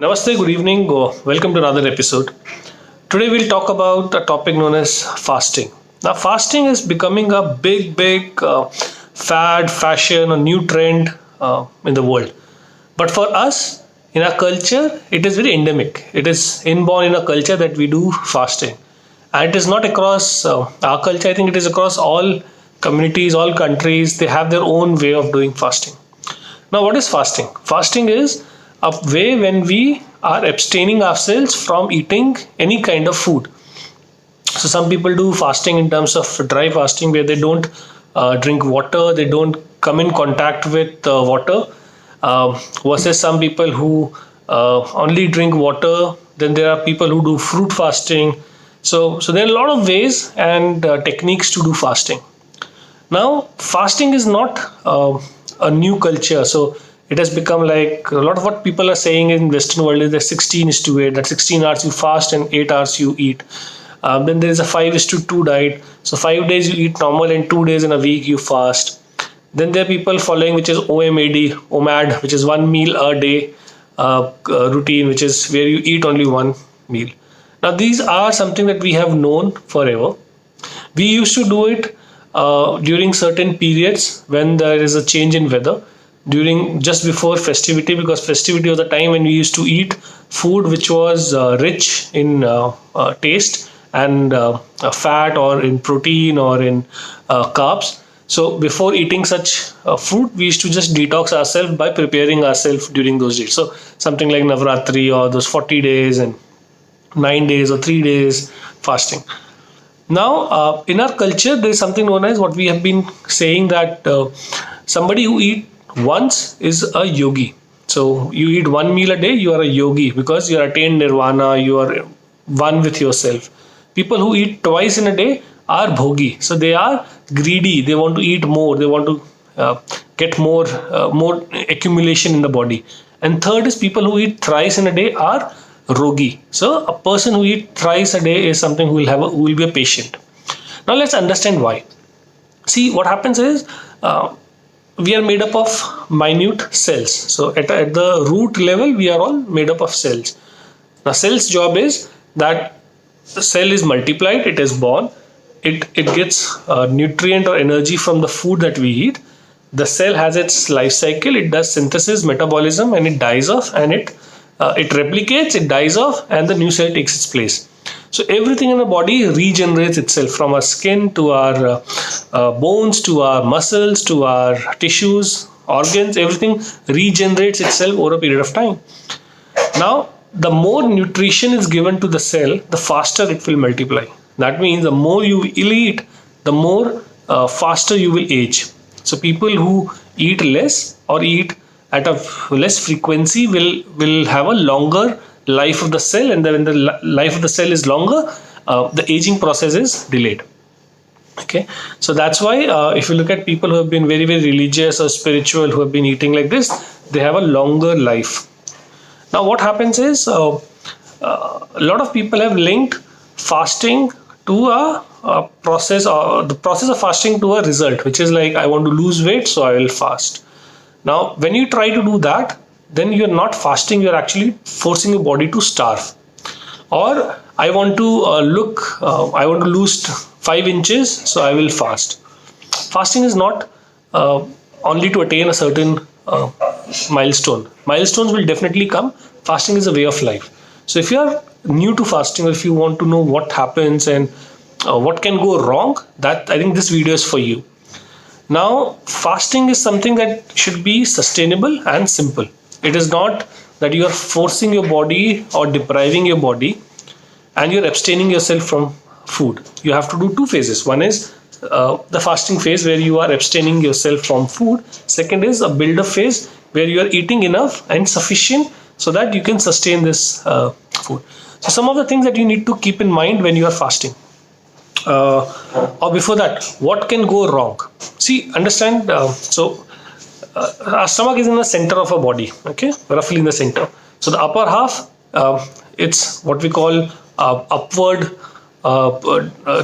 Namaste, good evening. Welcome to another episode. Today we'll talk about a topic known as fasting. Now, fasting is becoming a big fad, fashion, a new trend in the world. But for us, in our culture, it is very endemic. It is inborn in a culture that we do fasting. And it is not across our culture, I think it is across all communities, all countries. They have their own way of doing fasting. Now, what is fasting? Fasting is a way when we are abstaining ourselves from eating any kind of food. So, some people do fasting in terms of dry fasting where they don't drink water, they don't come in contact with water, versus some people who only drink water. Then there are people who do fruit fasting. So there are a lot of ways and techniques to do fasting. Now, fasting is not a new culture. So it has become like a lot of what people are saying in Western world is that 16 is to 8, that 16 hours you fast and 8 hours you eat. Then there is a 5 is to 2 diet. So 5 days you eat normal and 2 days in a week you fast. Then there are people following which is OMAD, which is 1 meal a day routine, which is where you eat only one meal. Now these are something that we have known forever. We used to do it during certain periods when there is a change in weather, during just before festivity, because festivity was the time when we used to eat food which was rich in taste and fat or in protein or in carbs. So before eating such food, we used to just detox ourselves by preparing ourselves during those days. So something like Navratri or those 40 days and 9 days or 3 days fasting. Now, in our culture, there is something known as what we have been saying that somebody who eat once is a yogi. So you eat 1 meal a day, you are a yogi because you are attained nirvana, you are one with yourself. People who eat twice in a day are bhogi. So they are greedy. They want to eat more. They want to get more accumulation in the body. And third is people who eat thrice in a day are rogi. So a person who eats thrice a day is something who will be a patient. Now let's understand why. See, what happens is we are made up of minute cells. So at the root level, we are all made up of cells. Now, cell's job is that the cell is multiplied, it is born, it gets nutrient or energy from the food that we eat. The cell has its life cycle, it does synthesis, metabolism, and it dies off, and it replicates, it dies off, and the new cell takes its place. So everything in the body regenerates itself, from our skin to our bones to our muscles to our tissues, organs, everything regenerates itself over a period of time. Now, the more nutrition is given to the cell, the faster it will multiply. That means the more you will eat, the more faster you will age. So people who eat less or eat at a less frequency will have a longer life of the cell, and then when the life of the cell is longer, the aging process is delayed. Okay, so that's why if you look at people who have been very religious or spiritual, who have been eating like this, they have a longer life. Now what happens is a lot of people have linked fasting to a process, or the process of fasting to a result, which is like, I want to lose weight, so I will fast. Now when you try to do that, then you're not fasting, you're actually forcing your body to starve. Or I want to I want to lose 5 inches, so I will fast. Fasting is not only to attain a certain milestone. Milestones will definitely come. Fasting is a way of life. So if you are new to fasting, or if you want to know what happens and what can go wrong, that I think this video is for you. Now, fasting is something that should be sustainable and simple. It is not that you are forcing your body or depriving your body and you're abstaining yourself from food. You have to do 2 phases. One is the fasting phase where you are abstaining yourself from food. Second is a build-up phase where you are eating enough and sufficient so that you can sustain this food. So some of the things that you need to keep in mind when you are fasting. Or before that, what can go wrong? See, understand, our stomach is in the center of our body, okay, roughly in the center. So the upper half, it's what we call upward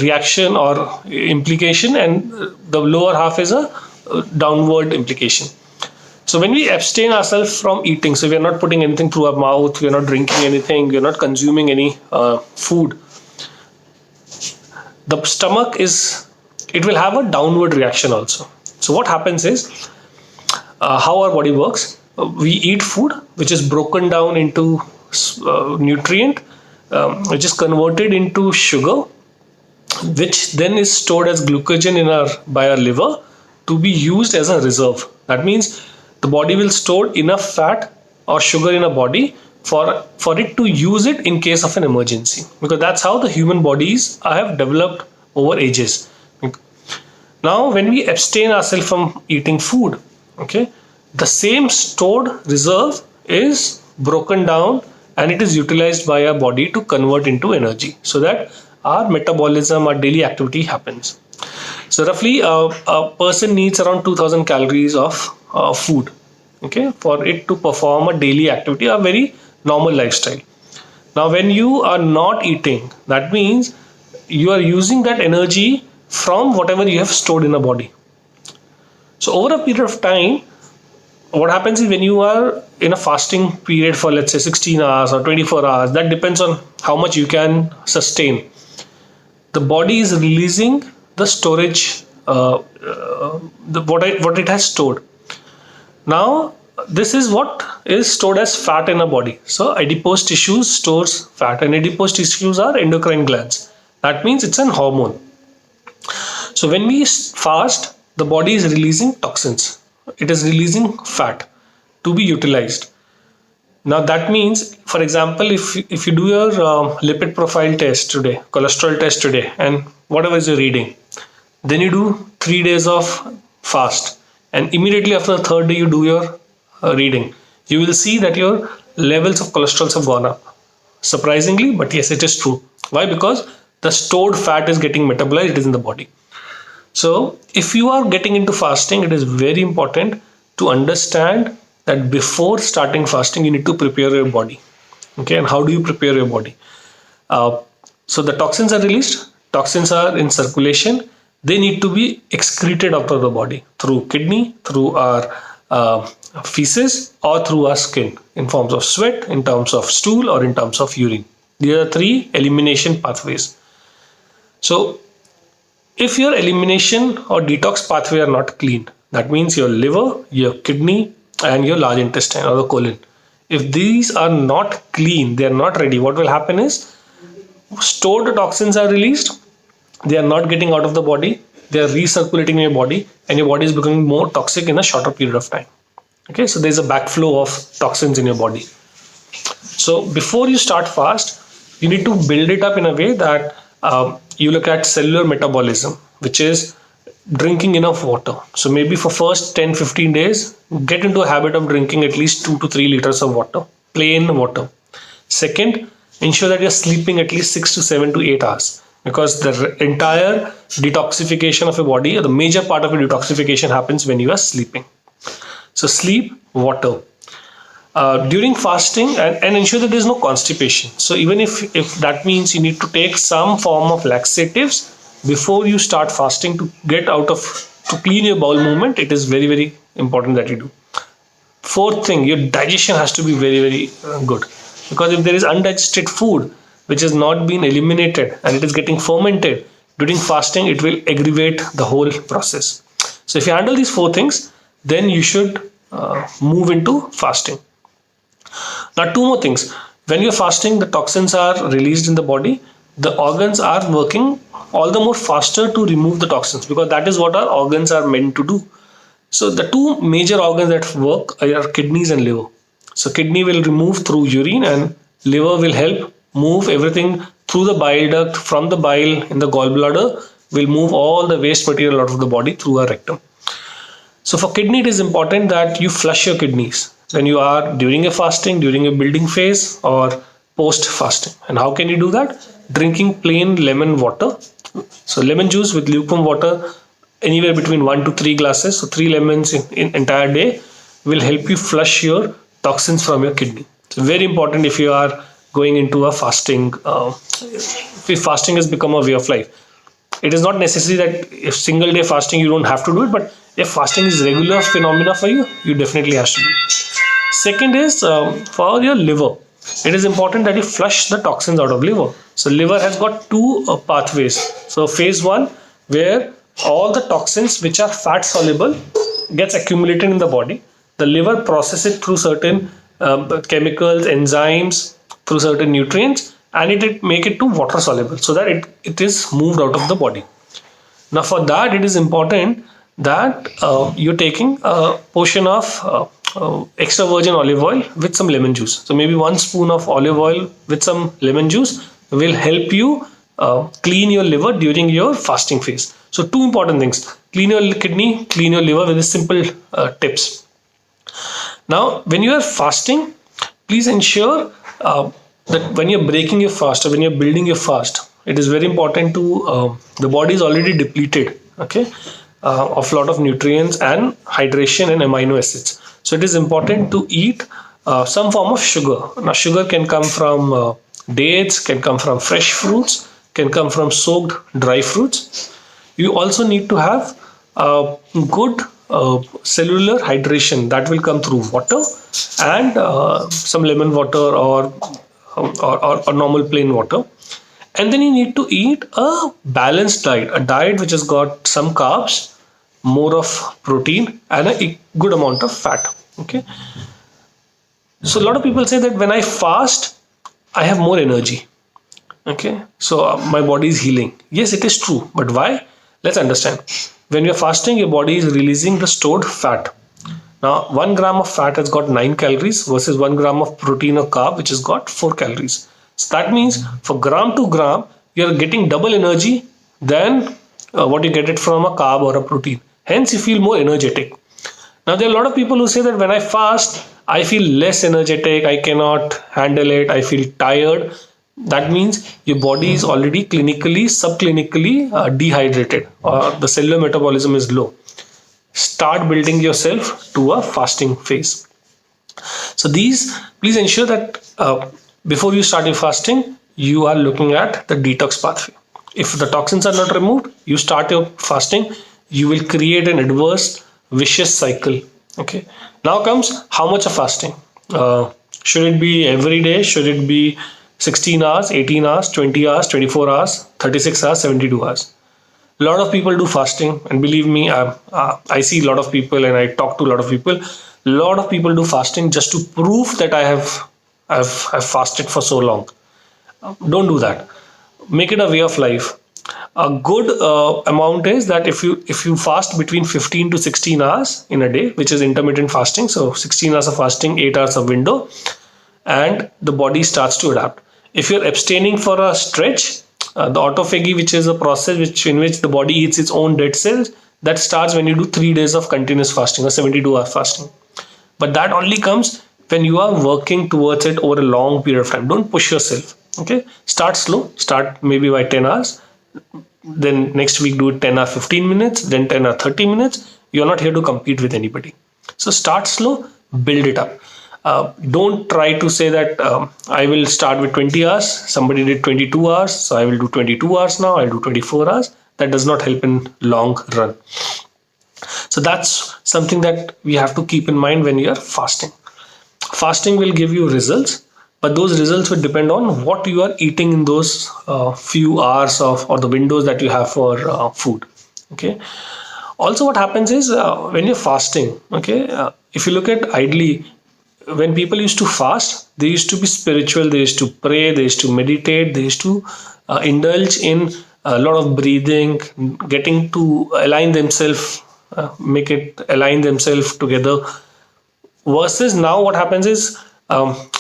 reaction or implication, and the lower half is a downward implication. So when we abstain ourselves from eating, so we are not putting anything through our mouth, we are not drinking anything, we are not consuming any food, the stomach it will have a downward reaction also. So what happens is, how our body works, we eat food which is broken down into nutrient, which is converted into sugar, which then is stored as glycogen by our liver to be used as a reserve. That means the body will store enough fat or sugar in a body for it to use it in case of an emergency, because that's how the human bodies have developed over ages. Now when we abstain ourselves from eating food, okay, the same stored reserve is broken down and it is utilized by our body to convert into energy, so that our metabolism, our daily activity happens. So roughly a person needs around 2000 calories of food, okay, for it to perform a daily activity, a very normal lifestyle. Now when you are not eating, that means you are using that energy from whatever you have stored in a body. So over a period of time, what happens is, when you are in a fasting period for, let's say, 16 hours or 24 hours, that depends on how much you can sustain, the body is releasing the storage, what it has stored. Now this is what is stored as fat in a body. So adipose tissues stores fat, and adipose tissues are endocrine glands. That means it's an hormone. So when we fast, the body is releasing toxins, it is releasing fat to be utilized. Now that means, for example, if you do your lipid profile test today, cholesterol test today, and whatever is your reading, then you do 3 days of fast, and immediately after the third day you do your reading, you will see that your levels of cholesterol have gone up. Surprisingly, but yes, it is true. Why? Because the stored fat is getting metabolized, it is in the body. So if you are getting into fasting, it is very important to understand that before starting fasting, you need to prepare your body. Okay, and how do you prepare your body? So the toxins are released, toxins are in circulation, they need to be excreted out of the body through kidney, through our feces, or through our skin in forms of sweat, in terms of stool, or in terms of urine. These are 3 elimination pathways. So if your elimination or detox pathway are not clean, that means your liver, your kidney, and your large intestine or the colon, if these are not clean, they are not ready, what will happen is, stored toxins are released, they are not getting out of the body, they are recirculating in your body, and your body is becoming more toxic in a shorter period of time. Okay, so there's a backflow of toxins in your body. So before you start fast, you need to build it up in a way that you look at cellular metabolism, which is drinking enough water. So maybe for first 10-15 days, get into a habit of drinking at least 2 to 3 liters of water, plain water. Second, ensure that you're sleeping at least 6 to 7 to 8 hours, because the entire detoxification of your body, or the major part of your detoxification, happens when you are sleeping. So sleep, water. During fasting, and ensure that there is no constipation. So even if that means you need to take some form of laxatives before you start fasting to clean your bowel movement, it is very, very important that you do. Fourth thing, your digestion has to be very, very good, because if there is undigested food which has not been eliminated and it is getting fermented during fasting, it will aggravate the whole process. So if you handle these 4 things, then you should move into fasting. Now 2 more things. When you're fasting, the toxins are released in the body, the organs are working all the more faster to remove the toxins, because that is what our organs are meant to do. So the 2 major organs that work are kidneys and liver. So kidney will remove through urine, and liver will help move everything through the bile duct. From the bile in the gallbladder will move all the waste material out of the body through our rectum. So for kidney, it is important that you flush your kidneys when you are during a fasting, during a building phase, or post fasting. And how can you do that? Drinking plain lemon water. So lemon juice with lukewarm water, anywhere between 1 to 3 glasses. So 3 lemons in entire day will help you flush your toxins from your kidney. So very important if you are going into a fasting, if fasting has become a way of life. It is not necessary that if single day fasting you don't have to do it, but If fasting is regular phenomena for you, you definitely have to do. Second is for your liver. It is important that you flush the toxins out of liver. So liver has got two pathways. So phase one, where all the toxins which are fat soluble gets accumulated in the body. The liver processes it through certain chemicals, enzymes, through certain nutrients, and it make it to water soluble so that it is moved out of the body. Now, for that, it is important that you're taking a portion of extra virgin olive oil with some lemon juice. So, maybe 1 spoon of olive oil with some lemon juice will help you clean your liver during your fasting phase. So, two important things: clean your kidney, clean your liver with the simple tips. Now, when you are fasting, please ensure that when you're breaking your fast or when you're building your fast, it is very important to the body is already depleted, okay, of a lot of nutrients and hydration and amino acids. So it is important to eat some form of sugar. Now, sugar can come from dates, can come from fresh fruits, can come from soaked dry fruits. You also need to have good cellular hydration that will come through water and some lemon water or normal plain water. And then you need to eat a balanced diet, a diet which has got some carbs, more of protein, and a good amount of fat. Okay. So a lot of people say that when I fast, I have more energy. Okay. So my body is healing. Yes, it is true. But why? Let's understand. When you're fasting, your body is releasing the stored fat. Now, 1 gram of fat has got 9 calories versus 1 gram of protein or carb, which has got 4 calories. So that means for gram to gram, you're getting double energy than what you get it from a carb or a protein. Hence, you feel more energetic. Now, there are a lot of people who say that when I fast, I feel less energetic, I cannot handle it, I feel tired. That means your body is already clinically, subclinically dehydrated, or the cellular metabolism is low. Start building yourself to a fasting phase. So please ensure that before you start your fasting, you are looking at the detox pathway. If the toxins are not removed, you start your fasting, you will create an adverse, vicious cycle. Okay. Now comes how much of fasting. Should it be every day? Should it be 16 hours, 18 hours, 20 hours, 24 hours, 36 hours, 72 hours? A lot of people do fasting, and believe me, I see a lot of people and I talk to a lot of people. A lot of people do fasting just to prove that I've fasted for so long. Don't do that. Make it a way of life. A good amount is that if you fast between 15 to 16 hours in a day, which is intermittent fasting, so 16 hours of fasting, 8 hours of window, and the body starts to adapt. If you're abstaining for a stretch, the autophagy, which is a process in which the body eats its own dead cells, that starts when you do 3 days of continuous fasting or 72-hour fasting. But that only comes when you are working towards it over a long period of time. Don't push yourself. Okay, start slow. Start maybe by 10 hours. Then next week do it 10 or 15 minutes. Then 10 or 30 minutes. You're not here to compete with anybody. So start slow, build it up. Don't try to say that I will start with 20 hours. Somebody did 22 hours, so I will do 22 hours now. I'll do 24 hours. That does not help in long run. So that's something that we have to keep in mind when you are fasting. Fasting will give you results, but those results will depend on what you are eating in those few hours or the windows that you have for food. Okay. Also, what happens is when you're fasting, okay, if you look at idly, when people used to fast, they used to be spiritual, they used to pray, they used to meditate, they used to indulge in a lot of breathing, getting to align themselves, align themselves together. Versus now, what happens is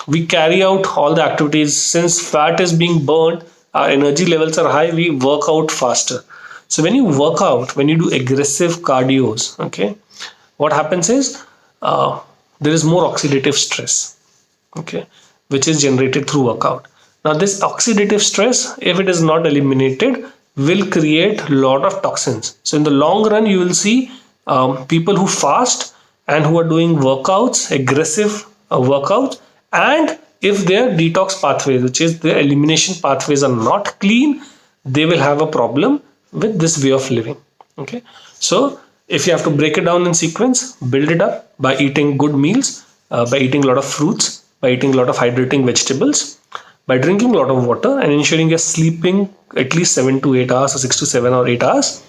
we carry out all the activities. Since fat is being burned, our energy levels are high, we work out faster. So when you work out, when you do aggressive cardios, okay, what happens is there is more oxidative stress, okay, which is generated through workout. Now, this oxidative stress, if it is not eliminated, will create a lot of toxins. So in the long run, you will see people who fast and who are doing workouts, aggressive workouts, and if their detox pathways, which is their elimination pathways, are not clean, they will have a problem with this way of living. Okay, so If you have to break it down in sequence, build it up by eating good meals, by eating a lot of fruits, by eating a lot of hydrating vegetables, by drinking a lot of water, and ensuring you're sleeping at least 7 to 8 hours, or 6 to 7 or 8 hours.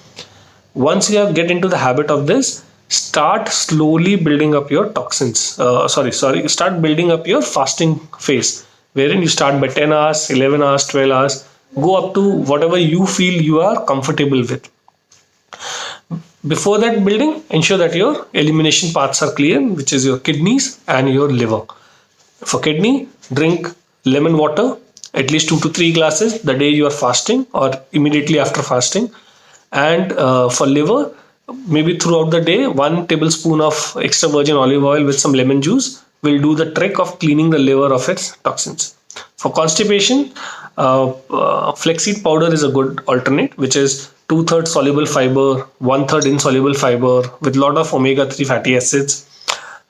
Once you get into the habit of this, start slowly building up your toxins. Start building up your fasting phase, wherein you start by 10 hours, 11 hours, 12 hours, go up to whatever you feel you are comfortable with. Before that building, ensure that your elimination paths are clear, which is your kidneys and your liver. For kidney, drink lemon water at least 2 to 3 glasses the day you are fasting or immediately after fasting. And for liver, maybe throughout the day, 1 tablespoon of extra virgin olive oil with some lemon juice will do the trick of cleaning the liver of its toxins. For constipation, flaxseed powder is a good alternate, which is 2/3 soluble fiber, 1/3 insoluble fiber with a lot of omega-3 fatty acids.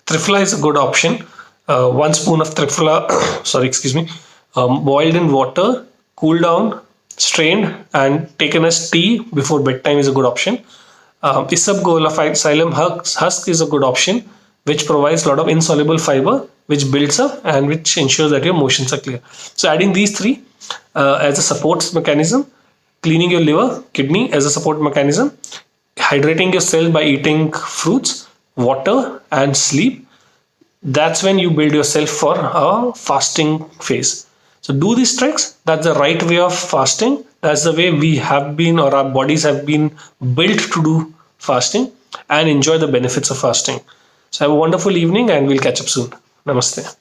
Triphala is a good option. 1 spoon of triphala, boiled in water, cooled down, strained, and taken as tea before bedtime is a good option. Isabgola xylem husk is a good option, which provides a lot of insoluble fiber, which builds up and which ensures that your motions are clear. So adding these 3 as a support mechanism, cleaning your liver, kidney as a support mechanism, hydrating yourself by eating fruits, water, and sleep, that's when you build yourself for a fasting phase. So do these tricks. That's the right way of fasting. That's the way we have been, or our bodies have been built to do fasting, and enjoy the benefits of fasting. So have a wonderful evening, and we'll catch up soon. Namaste.